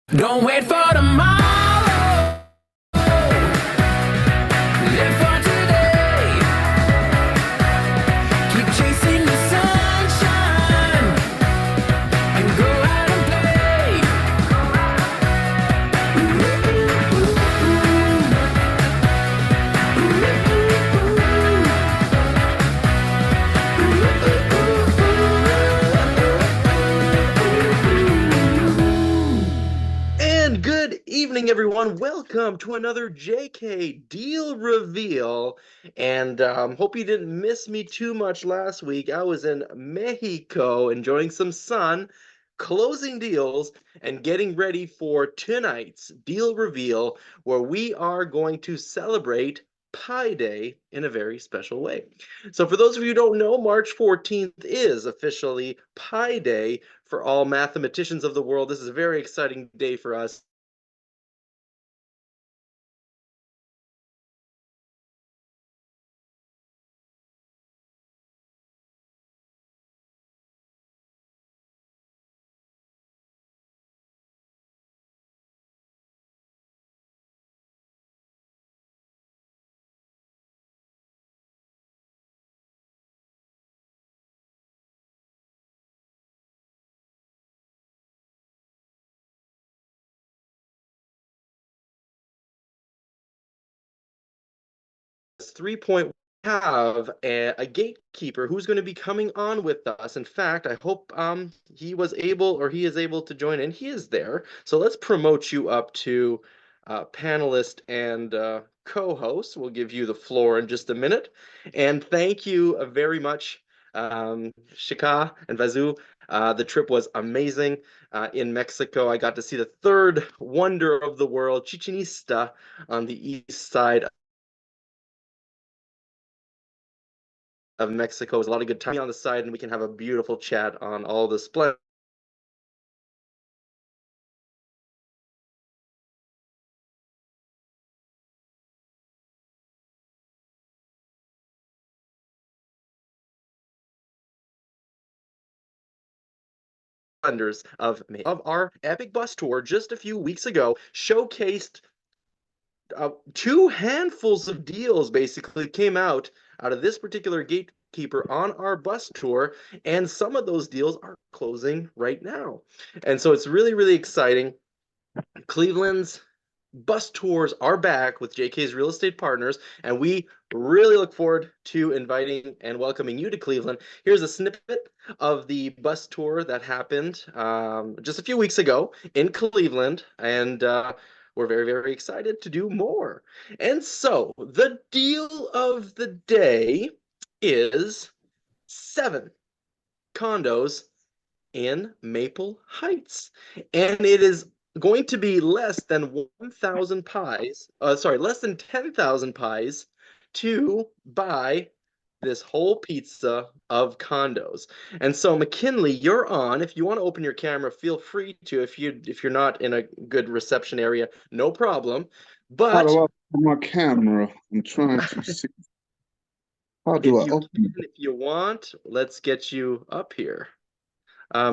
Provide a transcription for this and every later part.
Don't wait for tomorrow. Live for today. Keep chasing the sunshine and go out and play. And good evening, everyone. Welcome to another JK Deal Reveal. And hope you didn't miss me too much last week. I was in Mexico enjoying some sun, closing deals, and getting ready for tonight's Deal Reveal, where we are going to celebrate Pi Day in a very special way. So for those of you who don't know, March 14th is officially Pi Day for all mathematicians of the world. This is a very exciting day for us. This 3-point have a gatekeeper who's going to be coming on with us. In fact, I hope he is able to join in. He is there. So let's promote you up to panelist and co-host. We'll give you the floor in just a minute. And thank you very much, Shika and Vazu. The trip was amazing in Mexico. I got to see the third wonder of the world, Chichen Itza, on the east side of Mexico. It was a lot of good time on the side, and we can have a beautiful chat on all the splendors of our epic bus tour just a few weeks ago. Showcased two handfuls of deals basically came out of this particular gatekeeper on our bus tour, and some of those deals are closing right now. And so it's really, really exciting. Cleveland's bus tours are back with JK's Real Estate Partners, and we really look forward to inviting and welcoming you to Cleveland. Here's a snippet of the bus tour that happened just a few weeks ago in Cleveland, and we're very, very excited to do more. And so the deal of the day is 7 condos in Maple Heights, and it is going to be less than 1,000 pies, less than 10,000 pies to buy this whole pizza of condos. And so McKinley, you're on. If you want to open your camera, feel free to. If you're not in a good reception area, no problem. How But do I open my camera? I'm trying to see. How do if I you open can, it? if you want, let's get you up here.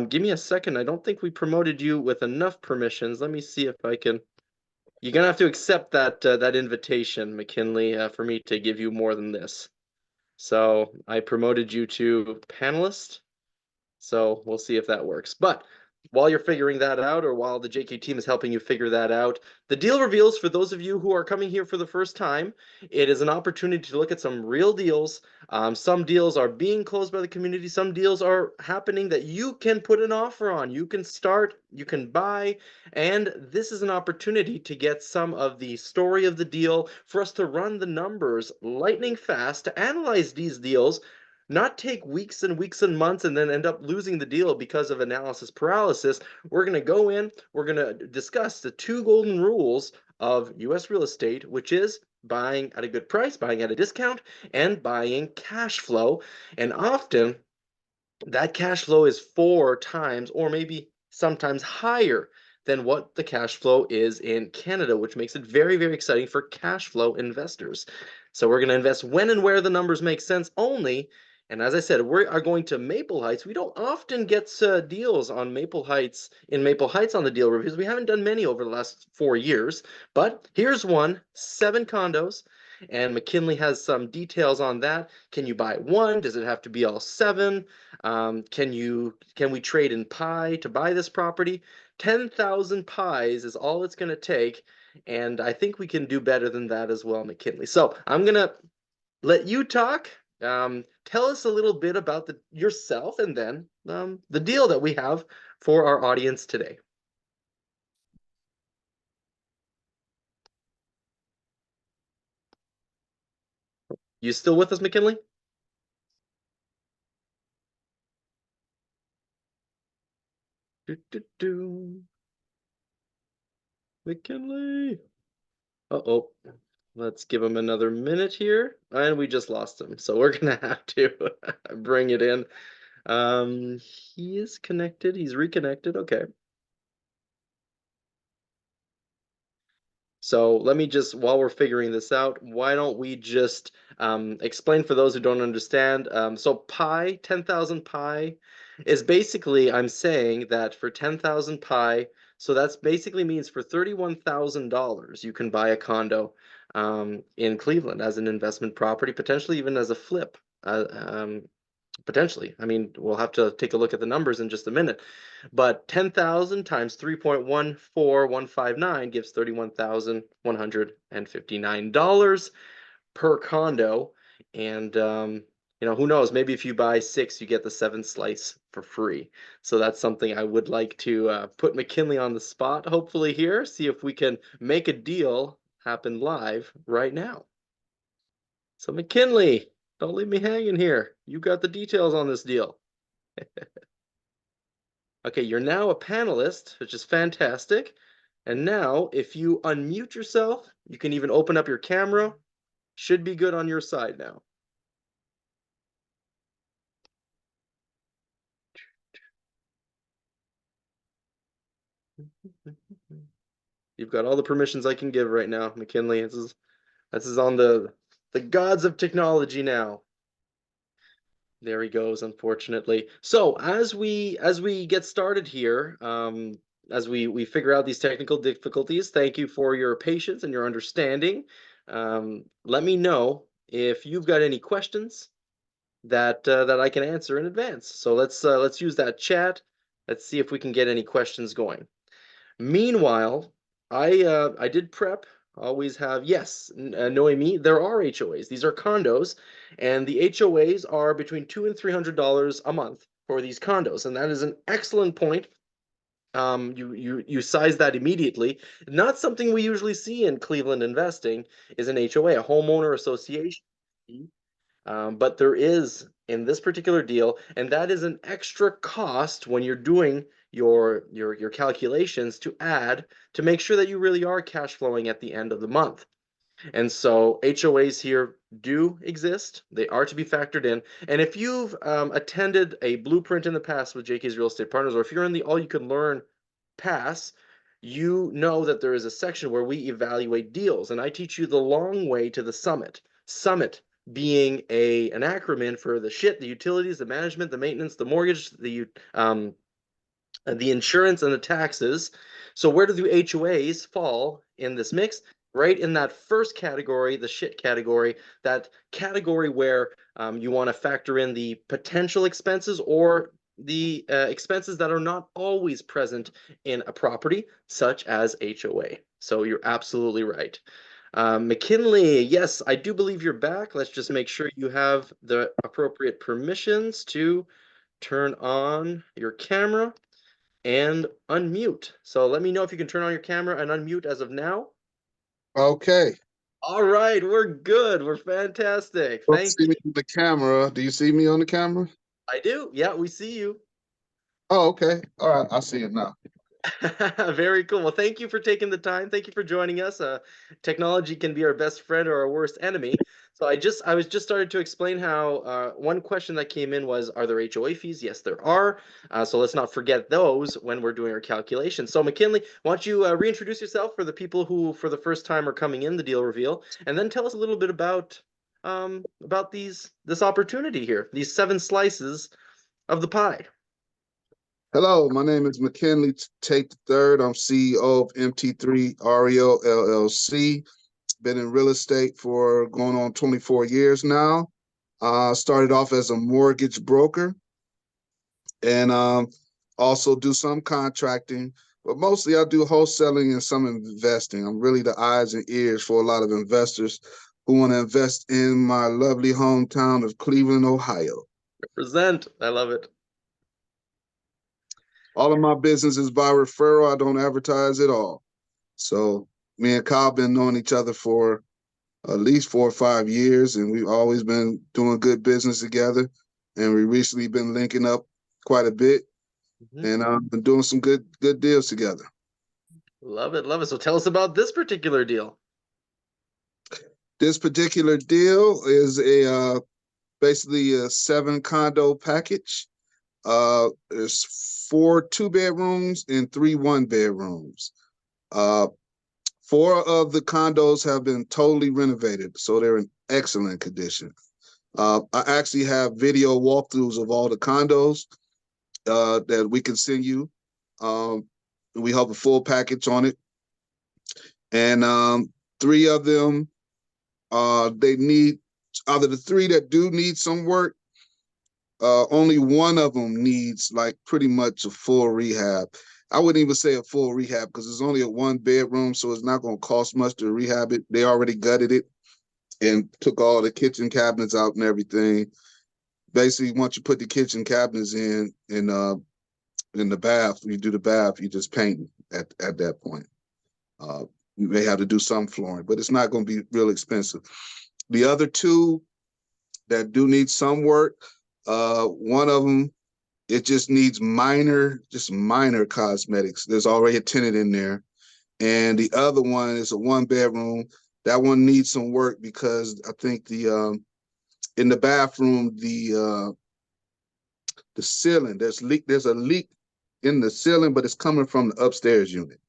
Give me a second. I don't think we promoted you with enough permissions. Let me see if I can. You're gonna have to accept that invitation, McKinley, for me to give you more than this. So I promoted you to panelist. So we'll see if that works. But while you're figuring that out, or while the JK team is helping you figure that out, the deal reveals for those of you who are coming here for the first time, it is an opportunity to look at some real deals. Some deals are being closed by the community. Some deals are happening that you can put an offer on. You can start, you can buy, and this is an opportunity to get some of the story of the deal, for us to run the numbers lightning fast, to analyze these deals, not take weeks and weeks and months and then end up losing the deal because of analysis paralysis. We're going to go in, we're going to discuss the 2 golden rules of US real estate, which is buying at a good price, buying at a discount, and buying cash flow. And often that cash flow is 4 times or maybe sometimes higher than what the cash flow is in Canada, which makes it very, very exciting for cash flow investors. So we're going to invest when and where the numbers make sense only And as I said, we are going to Maple Heights. We don't often get deals on Maple Heights in Maple Heights on the deal reviews. We haven't done many over the last 4 years, but here's one, 7 condos. And McKinley has some details on that. Can you buy one? Does it have to be all 7? Can we trade in pie to buy this property? 10,000 pies is all it's going to take. And I think we can do better than that as well, McKinley. So I'm going to let you talk. Tell us a little bit about yourself and then the deal that we have for our audience today. You still with us, McKinley? Do, do, do. McKinley. Uh-oh. Let's give him another minute here. And we just lost him. So we're going to have to bring it in. He is connected. He's reconnected. Okay. So let me just, while we're figuring this out, why don't we just explain for those who don't understand. So pi, 10,000 pi is basically, I'm saying that for 10,000 pi, so that's basically means for $31,000, you can buy a condo in Cleveland as an investment property, potentially even as a flip. Potentially. I mean, we'll have to take a look at the numbers in just a minute. But 10,000 times 3.14159 gives $31,159 per condo. And, who knows? Maybe if you buy 6, you get the 7th slice for free. So that's something I would like to put McKinley on the spot, hopefully here, see if we can make a deal happen live right now. So McKinley, don't leave me hanging here. You got the details on this deal. Okay, you're now a panelist, which is fantastic. And now, if you unmute yourself, you can even open up your camera. Should be good on your side now. You've got all the permissions I can give right now, McKinley. This is on the gods of technology now. There he goes, unfortunately. So as we get started here, as we figure out these technical difficulties, thank you for your patience and your understanding. Let me know if you've got any questions that I can answer in advance. So let's use that chat. Let's see if we can get any questions going. Meanwhile, I did prep. Always have, yes, Noemi, there are HOAs. These are condos, and the HOAs are between $200 and $300 a month for these condos, and that is an excellent point. You size that immediately. Not something we usually see in Cleveland investing is an HOA, a homeowner association. But there is in this particular deal, and that is an extra cost when you're doing your calculations to add to make sure that you really are cash flowing at the end of the month. And so HOAs here do exist. They are to be factored in. And if you've attended a blueprint in the past with JK's Real Estate Partners, or if you're in the All You Can Learn pass, you know that there is a section where we evaluate deals. And I teach you the long way to the summit. Summit being an acronym for the shit, the utilities, the management, the maintenance, the mortgage, the insurance, and the taxes. So where do the HOAs fall in this mix? Right in that first category, the shit category, that category where you want to factor in the potential expenses or the expenses that are not always present in a property, such as HOA. So you're absolutely right. McKinley, yes, I do believe you're back. Let's just make sure you have the appropriate permissions to turn on your camera and unmute. So let me know if you can turn on your camera and unmute as of now. Okay. All right, we're good. We're fantastic. Don't Thank see you. me on the camera. Do you see me on the camera? I do. Yeah, we see you. Oh, okay. All right. I see it now. Very cool. Well, thank you for taking the time. Thank you for joining us. Technology can be our best friend or our worst enemy. So I was just started to explain how one question that came in was, are there HOA fees? Yes, there are. So let's not forget those when we're doing our calculations. So McKinley, why don't you reintroduce yourself for the people who for the first time are coming in the deal reveal, and then tell us a little bit about about this opportunity here, these 7 slices of the pie. Hello, my name is McKinley Tate III. I'm CEO of MT3 REO LLC. Been in real estate for going on 24 years now. Started off as a mortgage broker and also do some contracting, but mostly I do wholesaling and some investing. I'm really the eyes and ears for a lot of investors who want to invest in my lovely hometown of Cleveland, Ohio. Represent. I love it. All of my business is by referral. I don't advertise at all. So me and Kyle been knowing each other for at least 4 or 5 years, and we've always been doing good business together. And we recently been linking up quite a bit, Mhm. and been doing some good deals together. Love it, love it. So tell us about this particular deal. This particular deal is a basically a 7 condo package. There's 4 2-bedrooms and 3 1-bedrooms. 4 of the condos have been totally renovated, so they're in excellent condition. I actually have video walkthroughs of all the condos that we can send you. We have a full package on it, and 3 of them, they need, out of the 3 that do need some work, only 1 of them needs like pretty much a full rehab. I wouldn't even say a full rehab because it's only a 1-bedroom, so it's not going to cost much to rehab it. They already gutted it and took all the kitchen cabinets out and everything. Basically, once you put the kitchen cabinets in the bath, you do the bath, you just paint at that point. You may have to do some flooring, but it's not going to be real expensive. The other 2 that do need some work, one of them, it just needs minor cosmetics. There's already a tenant in there. And the other one is a 1-bedroom. That one needs some work because I think in the bathroom, the ceiling, there's a leak in the ceiling, but it's coming from the upstairs unit.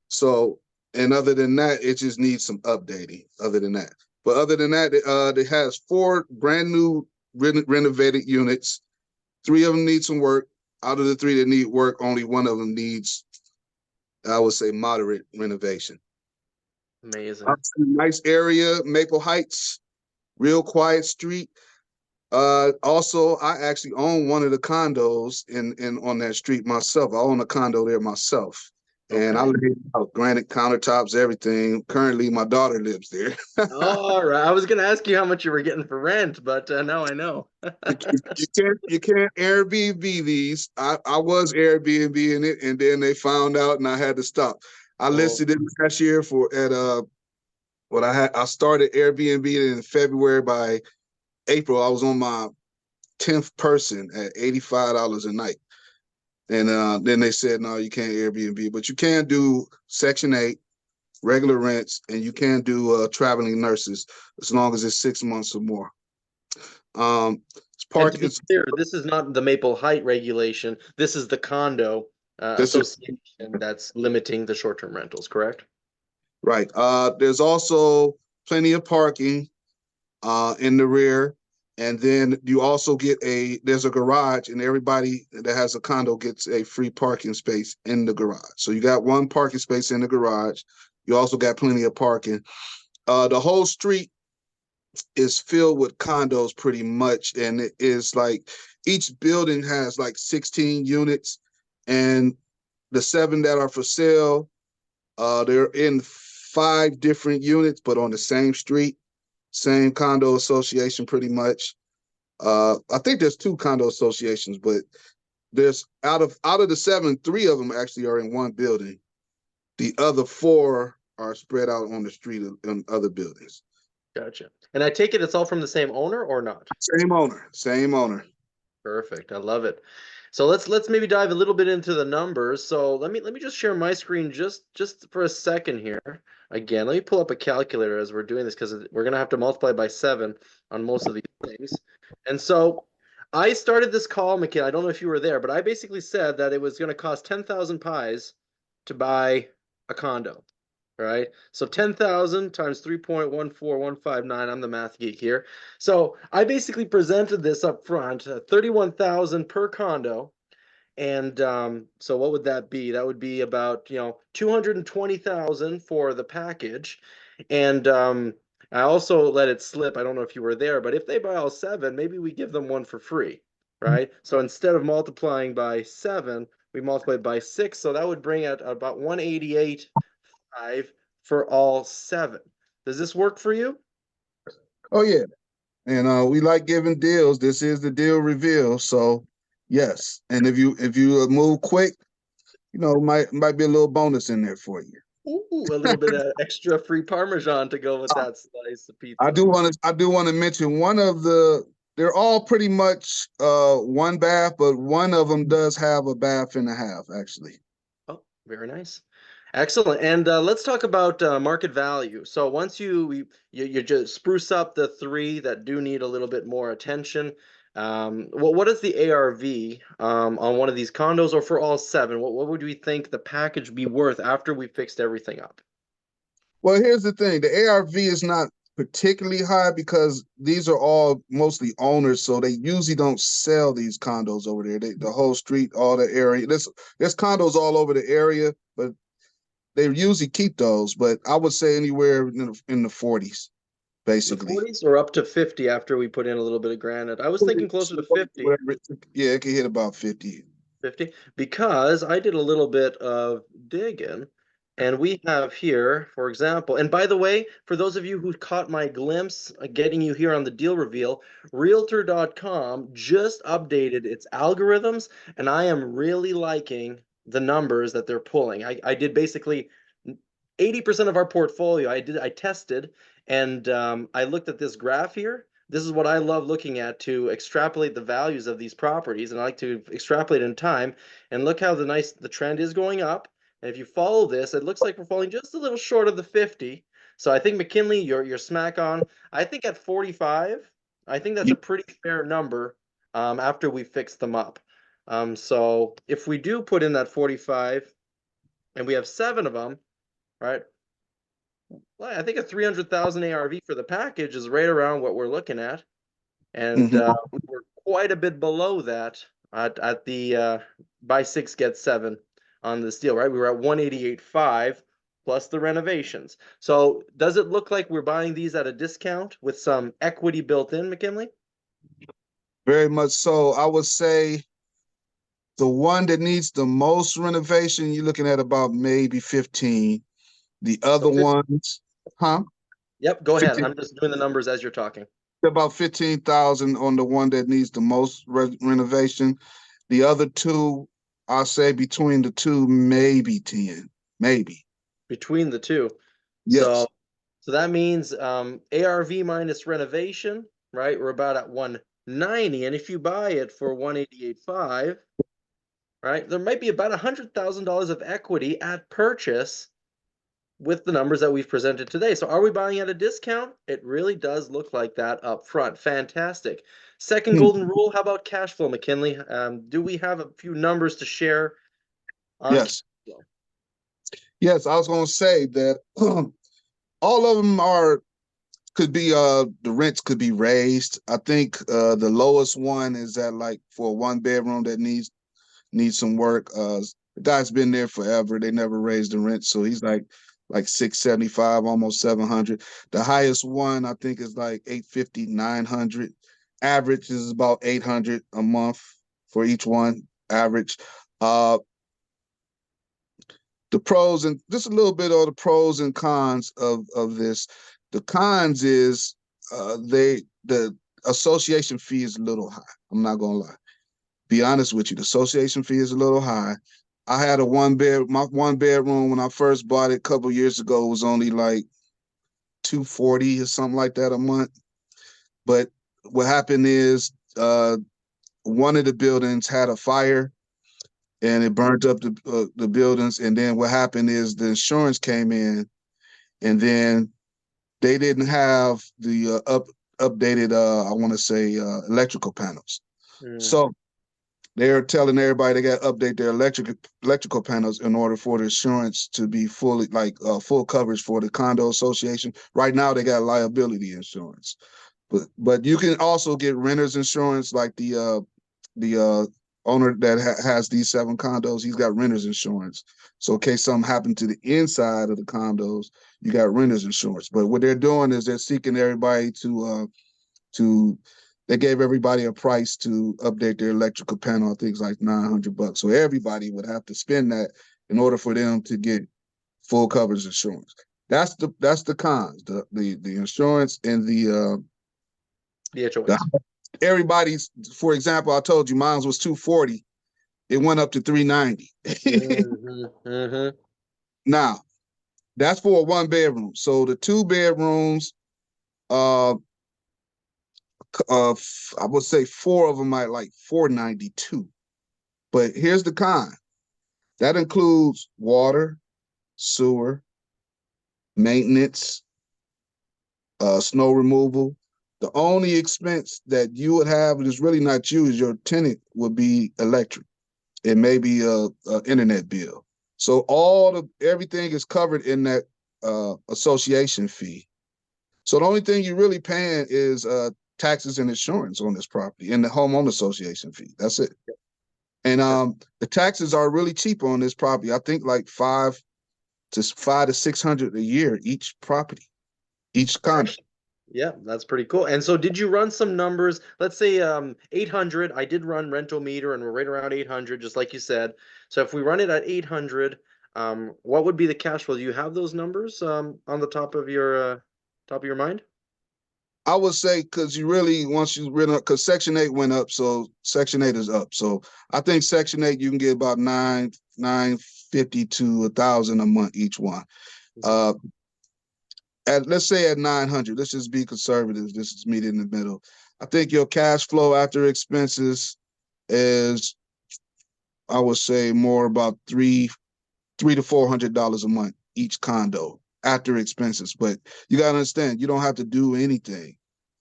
So, and other than that, it just needs some updating other than that. But other than that, it has 4 brand new renovated units. 3 of them need some work. Out of the 3 that need work, only 1 of them needs, I would say, moderate renovation. Amazing. Nice area, Maple Heights, real quiet street. Also, I actually own one of the condos in on that street myself. I own a condo there myself. And I Okay. laid out granite countertops, everything. Currently, my daughter lives there. All right. I was gonna ask you how much you were getting for rent, but now I know. You can't Airbnb these. I was Airbnb in it, and then they found out, and I had to stop. I Oh, listed it last year I started Airbnb in February. By April, I was on my 10th person at $85 a night. And then they said, no, you can't Airbnb, but you can do Section 8, regular rents, and you can do traveling nurses as long as it's 6 months or more. It's and to be it's clear, this is not the Maple Height regulation. This is the condo this is association that's limiting the short-term rentals, correct? right. There's also plenty of parking in the rear. And then you also get there's a garage, and everybody that has a condo gets a free parking space in the garage. So you got 1 parking space in the garage. You also got plenty of parking. The whole street is filled with condos pretty much. And it is like each building has like 16 units, and the 7 that are for sale, they're in 5 different units, but on the same street. Same condo association, pretty much. I think there's 2 condo associations, but there's out of the 7, 3 of them actually are in one building. The other 4 are spread out on the street in other buildings. Gotcha. And I take it it's all from the same owner or not? Same owner, same owner. Perfect. I love it. So let's maybe dive a little bit into the numbers. So let me just share my screen just for a second here. Again, let me pull up a calculator as we're doing this because we're gonna have to multiply by 7 on most of these things. And so I started this call, Mikhail. I don't know if you were there, but I basically said that it was gonna cost 10,000 pies to buy a condo. right? So 10,000 times 3.14159. I'm the math geek here. So I basically presented this up front, 31,000 per condo. And so what would that be? That would be about, 220,000 for the package. And I also let it slip. I don't know if you were there, but if they buy all seven, maybe we give them one for free, right? So instead of multiplying by seven, we multiply by six. So that would bring it about 188.5 for all seven. Does this work for you? Oh yeah, and we like giving deals. This is the deal reveal, so yes. And if you move quick, might be a little bonus in there for you. Ooh, a little bit of extra free Parmesan to go with that slice of I pizza. do want to I do want to mention one of the they're all pretty much one bath, but one of them does have a bath and a half actually. Oh, very nice. Excellent. And let's talk about market value. So once you just spruce up the three that do need a little bit more attention, what is the ARV on one of these condos or for all seven? What would we think the package be worth after we fixed everything up? Well, here's the thing: the ARV is not particularly high because these are all mostly owners, so they usually don't sell these condos over there. The whole street, all the area. There's condos all over the area, but they usually keep those. But I would say anywhere in the 40s, The basically. 40s or up to 50 after we put in a little bit of granite? I was thinking closer to 50. Yeah, it can hit about 50. 50 because I did a little bit of digging and we have here, for example, and by the way, for those of you who caught my glimpse getting you here on the deal reveal, realtor.com just updated its algorithms and I am really liking the numbers that they're pulling. I did basically 80% of our portfolio. I tested and I looked at this graph here. This is what I love looking at to extrapolate the values of these properties, and I like to extrapolate in time. And look how the trend is going up. And if you follow this, it looks like we're falling just a little short of the 50. So I think McKinley, you're smack on. I think at 45, I think that's a pretty fair number after we fix them up. So if we do put in that 45, and we have seven of them, right? Well, I think a 300,000 ARV for the package is right around what we're looking at, and Mhm. we're quite a bit below that at the buy six get seven on this deal, right? We were at 188.5 plus the renovations. So does it look like we're buying these at a discount with some equity built in, McKinley? Very much so. I would say the one that needs the most renovation, you're looking at about maybe 15. The So other 50, ones, huh? yep, go ahead. 15, I'm just doing the numbers as you're talking. about 15,000 on the one that needs the most renovation. The other two, I'll say between the two, maybe 10, maybe. Between the two. Yes. So so that means ARV minus renovation, right? We're about at 190. And if you buy it for 188.5, right, there might be about $100,000 of equity at purchase with the numbers that we've presented today. So are we buying at a discount? It really does look like that up front. Fantastic. Second Hmm. golden rule, how about cash flow, McKinley? Do we have a few numbers to share on cash Yes. flow? Yes. I was going to say that all of them could be the rents could be raised. I think the lowest one is at like for a one bedroom that needs some work. The guy's been there forever. They never raised the rent, so he's like 675, almost 700. The highest one I think is like 850, 900. Average is about 800 a month for each one. Average. Uh, the pros and just a little bit of the pros and cons of this. The cons is the association fee is a little high. I'm not gonna lie. Be honest with you, the association fee is a little high. I had my one bedroom when I first bought it a couple years ago was only like 240 or something like that a month. But what happened is one of the buildings had a fire and it burned up the buildings. And then what happened is the insurance came in, and then they didn't have the updated I want to say electrical panels. Hmm. So they're telling everybody they got to update their electrical panels in order for the insurance to be fully like full coverage for the condo association. Right now, they got liability insurance, but you can also get renters insurance, like the owner that has these 7 condos. He's got renters insurance, so in case something happened to the inside of the condos, you got renters insurance. But what they're doing is they're seeking everybody to they gave everybody a price to update their electrical panel. I think it's like $900. So everybody would have to spend that in order for them to get full coverage insurance. That's the cons, the insurance and The HOAs. the everybody's. For example, I told you mine was 240. It went up to 390. Now that's for a 1 bedroom. So the 2 bedrooms, uh, I would say 4 of them might like 492. But here's the con. That includes water, sewer, maintenance, snow removal. The only expense that you would have, and it's really not you, is your tenant would be electric. It may be a internet bill. So everything is covered in that association fee. So the only thing you're really paying is taxes and insurance on this property and the homeowner association fee. That's it. And the taxes are really cheap on this property. I think like five to 600 a year each property, each condo. Yeah, that's pretty cool. And so did you run some numbers? Let's say 800. I did run rental meter and we're right around 800, just like you said. So if we run it at 800, what would be the cash flow? Do you have those numbers on the top of your mind? I would say because you really, once you rent up, because Section 8 went up, so Section 8 is up. So I think Section 8 you can get about 950 to 1,000 a month each one. Let's say at 900, let's just be conservative. This is meet in the middle. I think your cash flow after expenses is, I would say, more about $300 to $400 a month each condo after expenses. But you gotta understand, you don't have to do anything.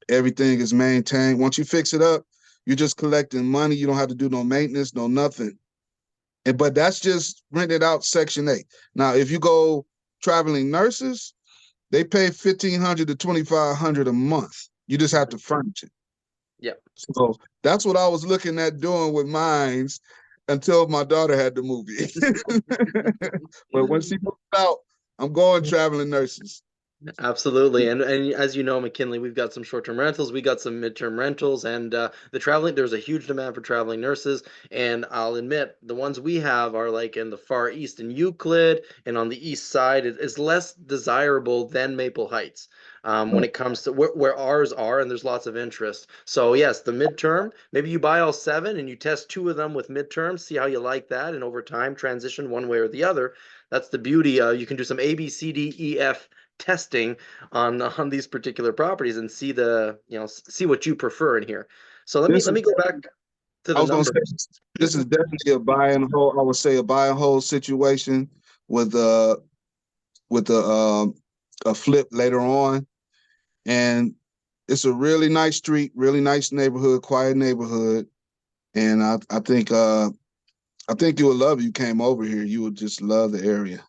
Everything is maintained. Once you fix it up, you're just collecting money. You don't have to do no maintenance, no nothing. But that's just rented out Section 8. Now, if you go traveling nurses, they pay $1,500 to $2,500 a month. You just have to furnish it. Yeah. So that's what I was looking at doing with mines until my daughter had the movie. But when she moved out, I'm going traveling nurses. Absolutely. And as you know, McKinley, we've got some short-term rentals, we got some midterm rentals, and there's a huge demand for traveling nurses. And I'll admit, the ones we have are like in the far east in Euclid, and on the east side is less desirable than Maple Heights. When it comes to where ours are, and there's lots of interest. So yes, the midterm, maybe you buy all 7 and you test 2 of them with midterm, see how you like that, and over time transition one way or the other. That's the beauty. You can do some A, B, C, D, E, F testing on these particular properties and see what you prefer in here. So let This me is, go back to I the was going to numbers. say, this is definitely a buy and hold. I would say a buy and hold situation with a flip later on. And it's a really nice street, really nice neighborhood, quiet neighborhood. And I think you would love it. You came over here. You would just love the area.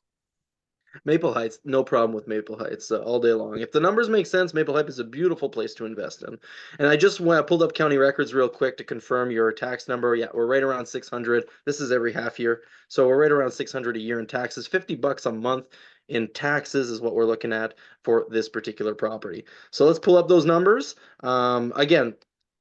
Maple Heights, no problem with Maple Heights all day long. If the numbers make sense, Maple Heights is a beautiful place to invest in. And I just pulled up county records real quick to confirm your tax number. Yeah, we're right around 600. This is every half year. So we're right around 600 a year in taxes. $50 a month in taxes is what we're looking at for this particular property. So let's pull up those numbers. Again,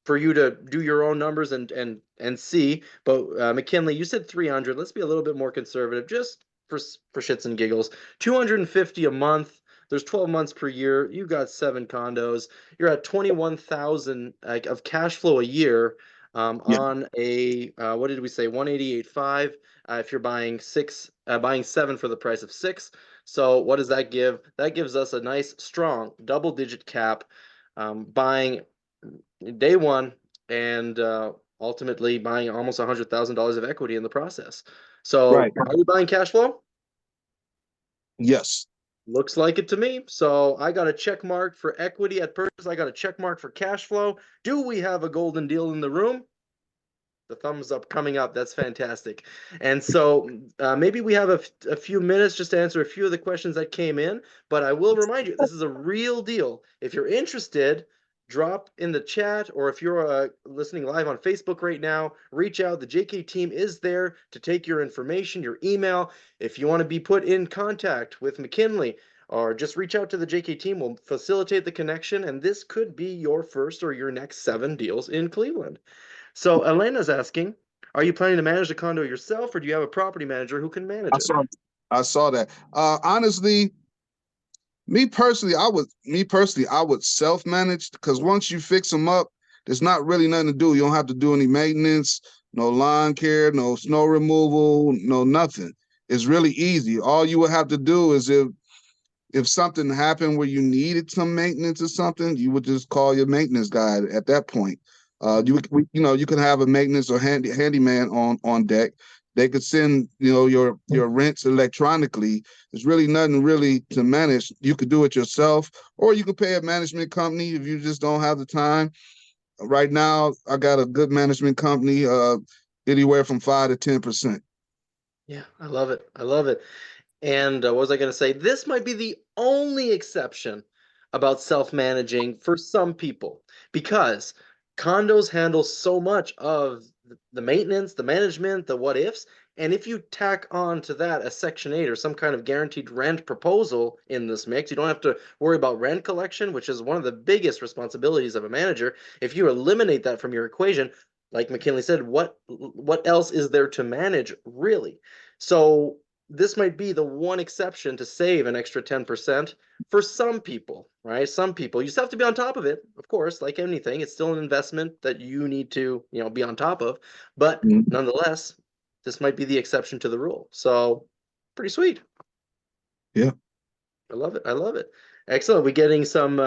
for you to do your own numbers and see. But McKinley, you said 300. Let's be a little bit more conservative, just for shits and giggles. 250 a month. There's 12 months per year. You got 7 condos. You're at 21,000 of cash flow a year Yeah. on a what did we say? 188.5. If you're buying 7 for the price of 6. So what does that give? That gives us a nice strong double-digit cap, buying day one and ultimately buying almost $100,000 of equity in the process. So Right. are you buying cash flow? Yes. Looks like it to me. So I got a check mark for equity at purchase. I got a check mark for cash flow. Do we have a golden deal in the room? The thumbs up coming up. That's fantastic. And so maybe we have a few minutes just to answer a few of the questions that came in. But I will remind you, this is a real deal. If you're interested, drop in the chat, or if you're listening live on Facebook right now, reach out. The JK team is there to take your information, your email. If you want to be put in contact with McKinley, or just reach out to the JK team, we'll facilitate the connection, and this could be your first or your next 7 deals in Cleveland. So Elena's asking, are you planning to manage the condo yourself, or do you have a property manager who can manage I it? I saw that. Honestly, me personally, I would self-manage, because once you fix them up, there's not really nothing to do. You don't have to do any maintenance, no lawn care, no snow removal, no nothing. It's really easy. All you would have to do is if something happened where you needed some maintenance or something, you would just call your maintenance guy at that point. You can have a maintenance or handyman on deck. They could send your rents electronically. There's really nothing really to manage. You could do it yourself, or you could pay a management company if you just don't have the time. Right now, I got a good management company, anywhere from 5 to 10%. Yeah, I love it. I love it. And what was I going to say? This might be the only exception about self-managing for some people, because condos handle so much of the maintenance, the management, the what ifs. And if you tack on to that a Section 8 or some kind of guaranteed rent proposal in this mix, you don't have to worry about rent collection, which is one of the biggest responsibilities of a manager. If you eliminate that from your equation, like McKinley said, what else is there to manage, really? So this might be the one exception to save an extra 10% for some people, right? Some people, you still have to be on top of it, of course, like anything. It's still an investment that you need to, be on top of. But nonetheless, this might be the exception to the rule. So pretty sweet. Yeah. I love it. I love it. Excellent. We're getting some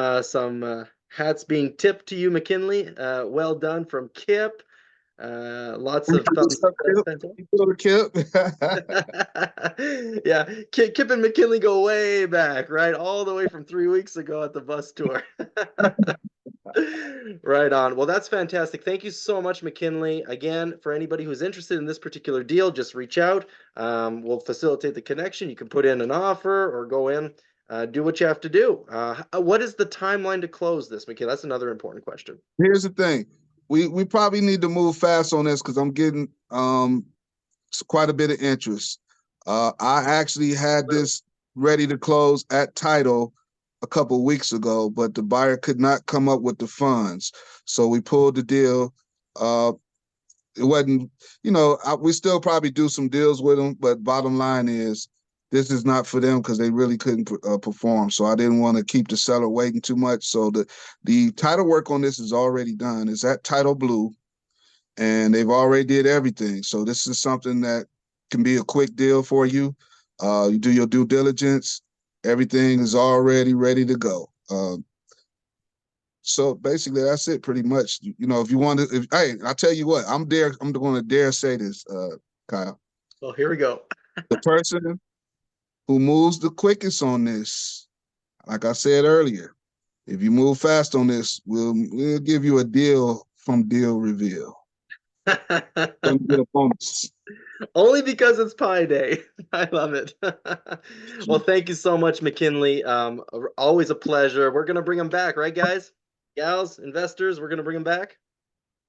hats being tipped to you, McKinley. Well done from Kip. Lots of thumbs up. That's fantastic. Yeah, Kip and McKinley go way back, right? All the way from 3 weeks ago at the bus tour. Right on. Well, that's fantastic. Thank you so much, McKinley. Again, for anybody who's interested in this particular deal, just reach out. We'll facilitate the connection. You can put in an offer or go in, do what you have to do. What is the timeline to close this, McKinley? That's another important question. Here's the thing. We probably need to move fast on this, because I'm getting quite a bit of interest. I actually had this ready to close at title a couple weeks ago, but the buyer could not come up with the funds, so we pulled the deal. It wasn't, we still probably do some deals with them, but bottom line is, this is not for them, because they really couldn't perform. So I didn't want to keep the seller waiting too much. So the title work on this is already done. It's at Title Blue, and they've already did everything. So this is something that can be a quick deal for you. You do your due diligence. Everything is already ready to go. So basically, that's it pretty much. If you want to, hey, I'll tell you what, I'm going to dare say this, Kyle. Well, here we go. The person who moves the quickest on this, like I said earlier, if you move fast on this, we'll give you a deal from Deal Reveal. Don't get a bonus. Only because it's Pi Day. I love it. Well, thank you so much, McKinley. Always a pleasure. We're going to bring them back, right, guys? Gals, investors, we're going to bring them back?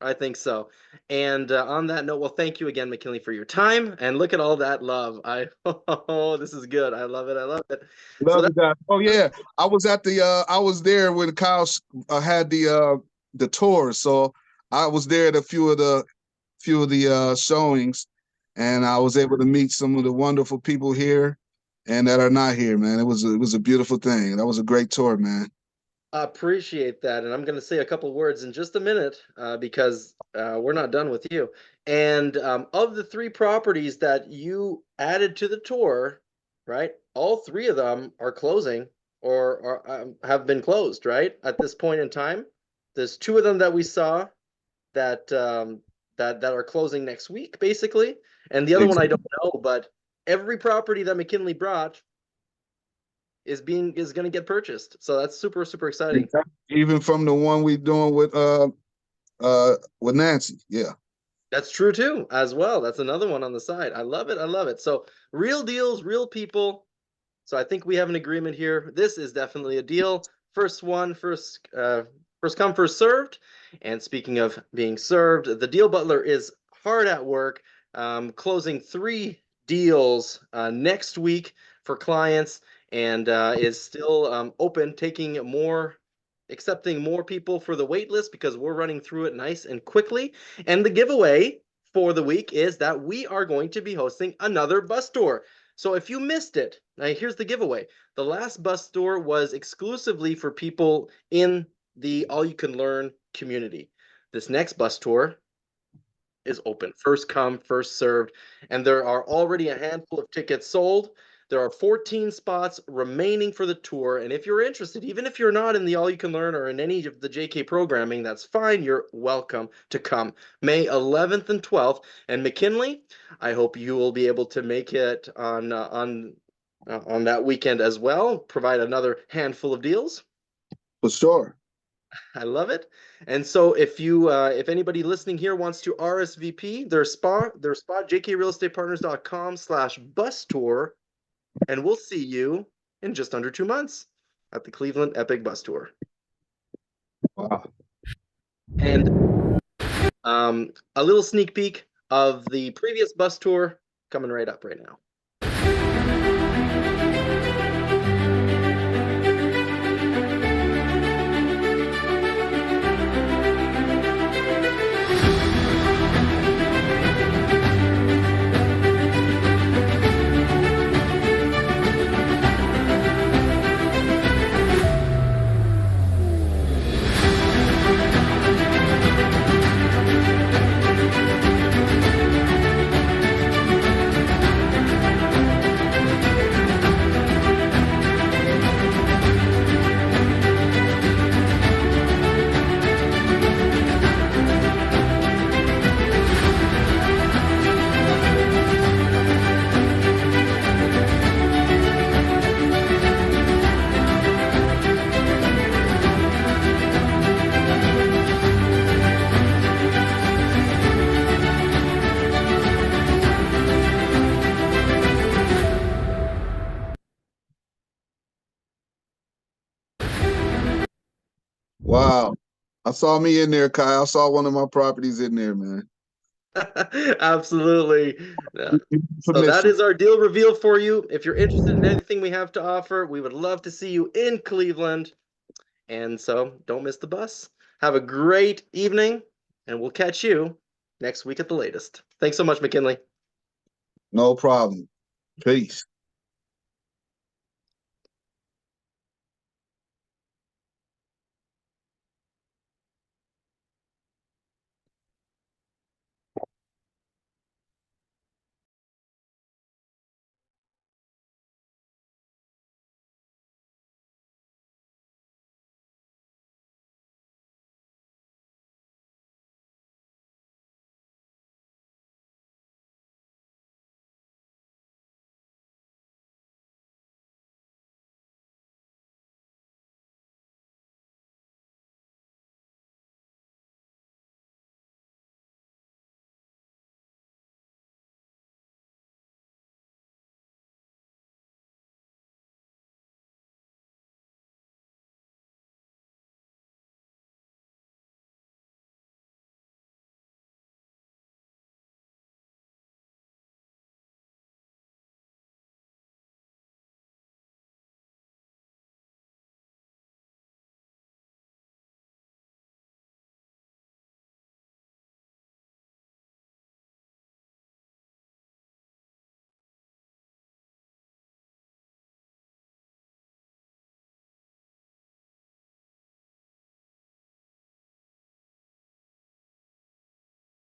I think so. And on that note, well, thank you again, McKinley, for your time. And look at all that love. Oh, this is good. I love it. I love it. Love you guys. Oh yeah, I was there when Kyle had the tour, so I was there at a few of the showings, and I was able to meet some of the wonderful people here and that are not here, man. It was a beautiful thing. That was a great tour, man. I appreciate that. And I'm going to say a couple words in just a minute because we're not done with you. And of the 3 properties that you added to the tour, right, all 3 of them are closing or have been closed, right, at this point in time. There's 2 of them that we saw that that are closing next week, basically. And the other one I don't know, but every property that McKinley brought is going to get purchased. So that's super, super exciting. Even from the one we doing with Nancy. Yeah. That's true too, as well. That's another one on the side. I love it. I love it. So real deals, real people. So I think we have an agreement here. This is definitely a deal. First one, first come, first served. And speaking of being served, the deal butler is hard at work, closing 3 deals next week for clients, and is still open, accepting more people for the wait list because we're running through it nice and quickly. And the giveaway for the week is that we are going to be hosting another bus tour. So if you missed it, now here's the giveaway. The last bus tour was exclusively for people in the All You Can Learn community. This next bus tour is open. First come, first served. And there are already a handful of tickets sold. There are 14 spots remaining for the tour. And if you're interested, even if you're not in the All You Can Learn or in any of the JK programming, that's fine. You're welcome to come. May 11th and 12th. And McKinley, I hope you will be able to make it on that weekend as well. Provide another handful of deals. For sure. I love it. And so if anybody listening here wants to RSVP their spot, jkrealestatepartners.com/bus tour, and we'll see you in just under 2 months at the Cleveland Epic Bus Tour. Wow. And a little sneak peek of the previous bus tour coming right up right now. Wow. I saw me in there, Kyle. I saw one of my properties in there, man. Absolutely. So that is our deal reveal for you. If you're interested in anything we have to offer, we would love to see you in Cleveland. And so don't miss the bus. Have a great evening, and we'll catch you next week at the latest. Thanks so much, McKinley. No problem. Peace.